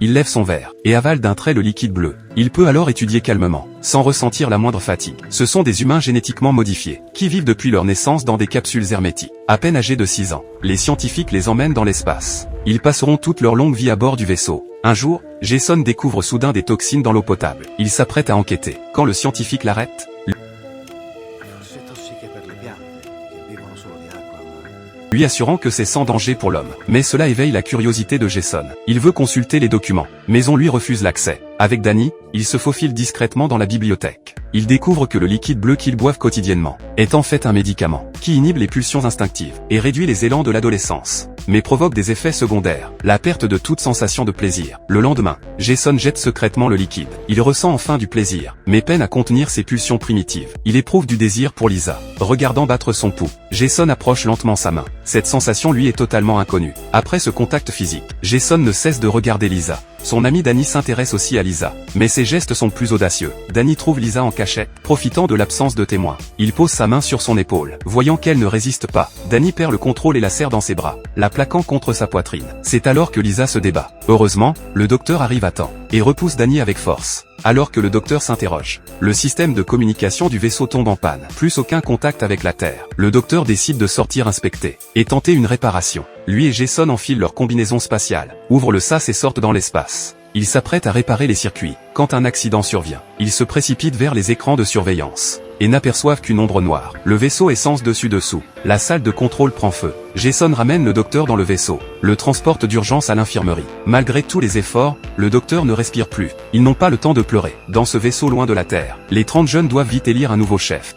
Il lève son verre, et avale d'un trait le liquide bleu. Il peut alors étudier calmement, sans ressentir la moindre fatigue. Ce sont des humains génétiquement modifiés, qui vivent depuis leur naissance dans des capsules hermétiques. À peine âgés de 6 ans, les scientifiques les emmènent dans l'espace. Ils passeront toute leur longue vie à bord du vaisseau. Un jour, Jason découvre soudain des toxines dans l'eau potable. Il s'apprête à enquêter. Quand le scientifique l'arrête, lui assurant que c'est sans danger pour l'homme. Mais cela éveille la curiosité de Jason. Il veut consulter les documents, mais on lui refuse l'accès. Avec Danny, il se faufile discrètement dans la bibliothèque. Il découvre que le liquide bleu qu'ils boivent quotidiennement est en fait un médicament qui inhibe les pulsions instinctives et réduit les élans de l'adolescence, mais provoque des effets secondaires, la perte de toute sensation de plaisir. Le lendemain, Jason jette secrètement le liquide. Il ressent enfin du plaisir, mais peine à contenir ses pulsions primitives. Il éprouve du désir pour Lisa. Regardant battre son pouls, Jason approche lentement sa main. Cette sensation lui est totalement inconnue. Après ce contact physique, Jason ne cesse de regarder Lisa. Son ami Danny s'intéresse aussi à Lisa, mais ses gestes sont plus audacieux. Danny trouve Lisa en cachette, profitant de l'absence de témoins. Il pose sa main sur son épaule. Voyant qu'elle ne résiste pas, Danny perd le contrôle et la serre dans ses bras, la plaquant contre sa poitrine. C'est alors que Lisa se débat. Heureusement, le docteur arrive à temps, et repousse Danny avec force. Alors que le docteur s'interroge, le système de communication du vaisseau tombe en panne. Plus aucun contact avec la Terre. Le docteur décide de sortir inspecter, et tenter une réparation. Lui et Jason enfilent leur combinaison spatiale, ouvrent le sas et sortent dans l'espace. Ils s'apprêtent à réparer les circuits, quand un accident survient. Ils se précipitent vers les écrans de surveillance, et n'aperçoivent qu'une ombre noire. Le vaisseau est sens dessus-dessous. La salle de contrôle prend feu. Jason ramène le docteur dans le vaisseau, le transporte d'urgence à l'infirmerie. Malgré tous les efforts, le docteur ne respire plus. Ils n'ont pas le temps de pleurer. Dans ce vaisseau loin de la Terre, les 30 jeunes doivent vite élire un nouveau chef.